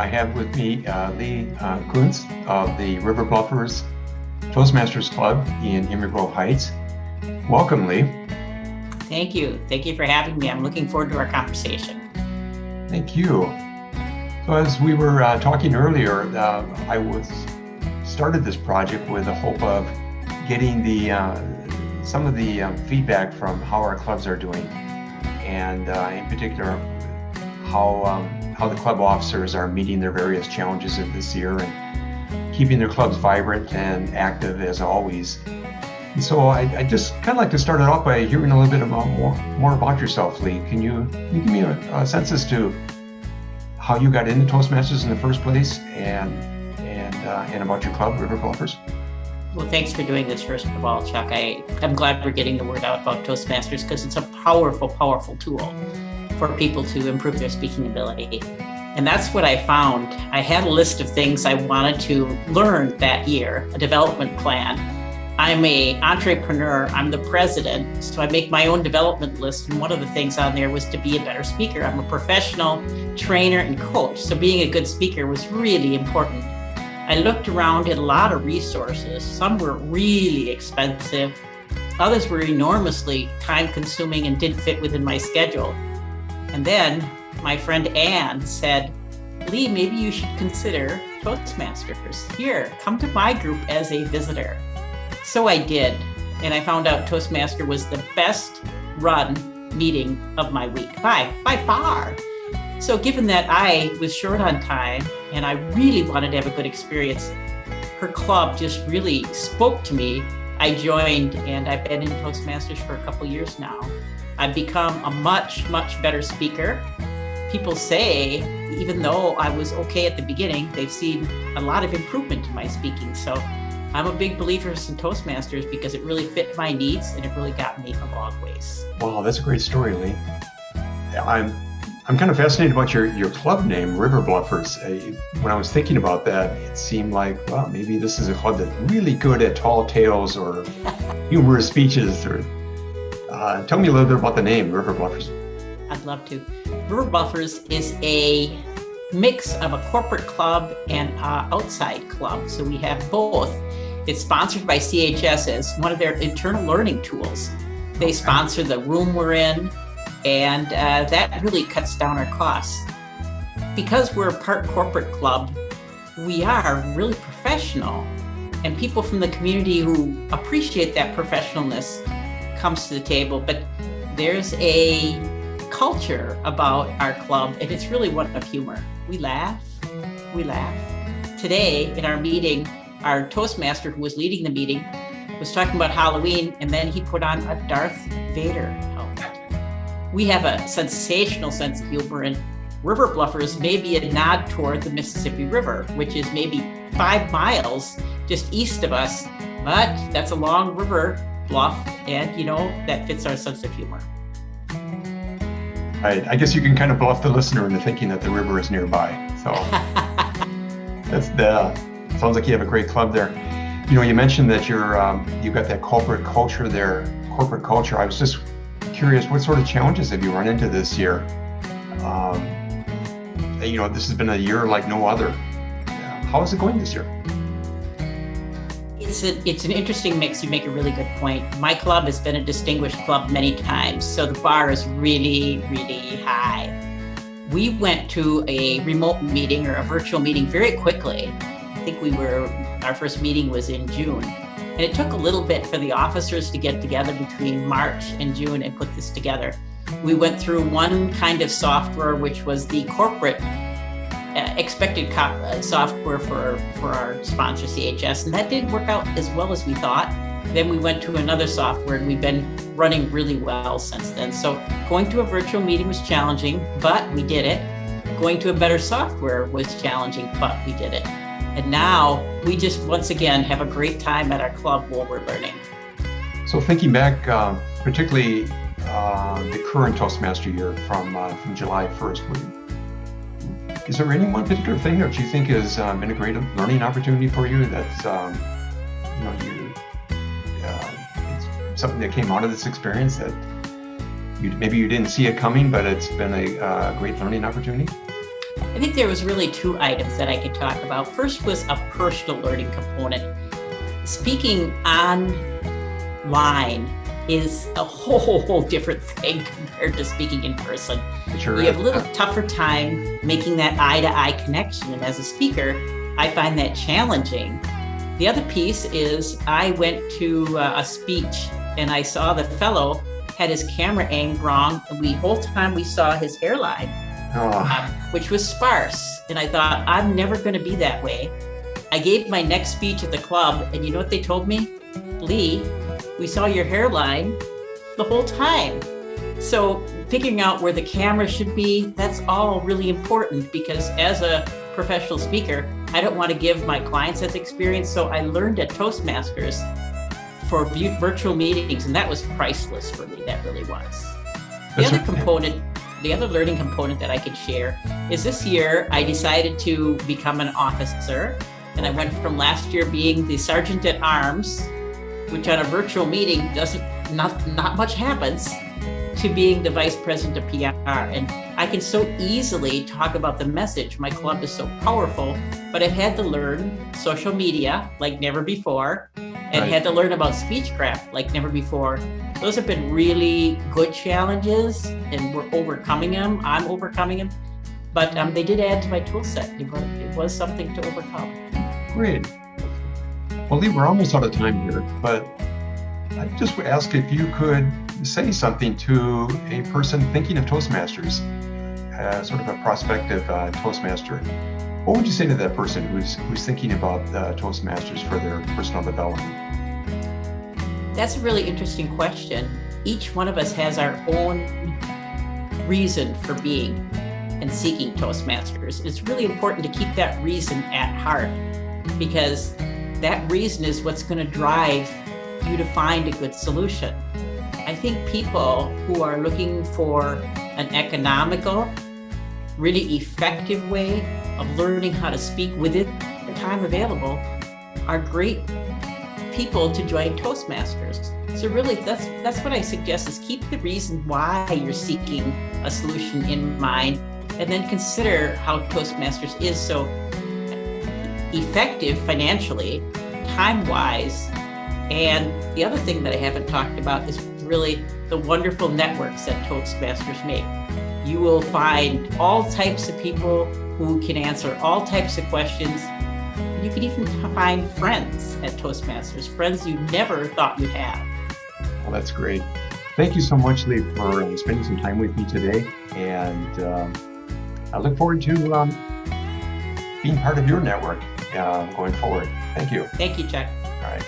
I have with me Lee Kuntz of the River Bluffers Toastmasters Club in Emerald Grove Heights. Welcome, Lee. Thank you. Thank you for having me. I'm looking forward to our conversation. Thank you. So as we were talking earlier, I started this project with the hope of getting some of the feedback from how our clubs are doing, and in particular how the club officers are meeting their various challenges of this year and keeping their clubs vibrant and active as always. And so I just kind of like to start it off by hearing a little bit more about yourself, Lee. Can you give me a sense as to how you got into Toastmasters in the first place and about your club, River Bluffers? Well, thanks for doing this, first of all, Chuck. I'm glad we're getting the word out about Toastmasters because it's a powerful, powerful tool for people to improve their speaking ability. And that's what I found. I had a list of things I wanted to learn that year, a development plan. I'm an entrepreneur, I'm the president, so I make my own development list. And one of the things on there was to be a better speaker. I'm a professional trainer and coach, so being a good speaker was really important. I looked around at a lot of resources. Some were really expensive. Others were enormously time-consuming and didn't fit within my schedule. And then my friend Ann said, Lee, maybe you should consider Toastmasters. Here, come to my group as a visitor. So I did, and I found out Toastmaster was the best run meeting of my week, by far. So given that I was short on time and I really wanted to have a good experience, her club just really spoke to me. I joined, and I've been in Toastmasters for a couple years now. I've become a much, much better speaker. People say, even though I was okay at the beginning, they've seen a lot of improvement in my speaking. So I'm a big believer in Toastmasters because it really fit my needs and it really got me a long ways. Wow, that's a great story, Lee. I'm kind of fascinated about your club name, River Bluffers. When I was thinking about that, it seemed like, well, maybe this is a club that's really good at tall tales or humorous speeches. Or tell me a little bit about the name, River Bluffers. I'd love to. River Bluffers is a mix of a corporate club and an outside club. So we have both. It's sponsored by CHS as one of their internal learning tools. They sponsor the room we're in, and that really cuts down our costs. Because we're a part corporate club, we are really professional, and people from the community who appreciate that professionalness comes to the table. But there's a culture about our club, and it's really one of humor. We laugh. Today in our meeting, our Toastmaster who was leading the meeting was talking about Halloween, and then he put on a Darth Vader helmet. We have a sensational sense of humor, and River Bluffers may be a nod toward the Mississippi River, which is maybe 5 miles just east of us, but that's a long river bluff, and that fits our sense of humor. Right. I guess you can kind of bluff the listener into thinking that the river is nearby. So sounds like you have a great club there. You mentioned that you've got that corporate culture there. Corporate culture. I was just curious, what sort of challenges have you run into this year? This has been a year like no other. How is it going this year? It's an interesting mix. You make a really good point. My club has been a distinguished club many times, so the bar is really, really high. We went to a remote meeting or a virtual meeting very quickly. I think our first meeting was in June. And it took a little bit for the officers to get together between March and June and put this together. We went through one kind of software, which was the corporate expected software for our sponsor, CHS, and that didn't work out as well as we thought. Then we went to another software, and we've been running really well since then. So going to a virtual meeting was challenging, but we did it. Going to a better software was challenging, but we did it. And now we just, once again, have a great time at our club while we're learning. So thinking back, particularly the current Toastmaster year from July 1st, is there any one particular thing that you think has been a great learning opportunity for you that's, it's something that came out of this experience that maybe you didn't see it coming, but it's been a great learning opportunity? I think there was really two items that I could talk about. First was a personal learning component. Speaking online is a whole different thing compared to speaking in person. Sure We is. have a little tougher time making that eye-to-eye connection, and as a speaker, I find that challenging. The other piece is I went to a speech and I saw the fellow had his camera aimed wrong, and the whole time we saw his hairline, Oh, which was sparse. And I thought, I'm never going to be that way. I gave my next speech at the club, and you know what they told me? Lee, we saw your hairline the whole time. So figuring out where the camera should be, that's all really important, because as a professional speaker, I don't want to give my clients that experience. So I learned at Toastmasters for virtual meetings, and that was priceless for me. That really was. The That's other right. component, the other learning component that I could share is this year I decided to become an officer, and I went from last year being the sergeant at arms, which on a virtual meeting not much happens, to being the vice president of PR. And I can so easily talk about the message. My club is so powerful, but I've had to learn social media like never before, and Right. had to learn about speechcraft like never before. Those have been really good challenges, and we're overcoming them. I'm overcoming them, but they did add to my tool set. It was something to overcome. Great. Well, Lee, we're almost out of time here, but I'd just ask if you could say something to a person thinking of Toastmasters, sort of a prospective Toastmaster. What would you say to that person who's thinking about Toastmasters for their personal development? That's a really interesting question. Each one of us has our own reason for being and seeking Toastmasters. It's really important to keep that reason at heart, because that reason is what's going to drive you to find a good solution. I think people who are looking for an economical, really effective way of learning how to speak within the time available are great people to join Toastmasters. So really, that's what I suggest, is keep the reason why you're seeking a solution in mind, and then consider how Toastmasters is so effective financially, time-wise. And the other thing that I haven't talked about is really the wonderful networks that Toastmasters make. You will find all types of people who can answer all types of questions. You can even find friends at Toastmasters, friends you never thought you'd have. Well, that's great. Thank you so much, Lee, for spending some time with me today. And I look forward to being part of your network going forward. Thank you. Thank you, Chuck. All right.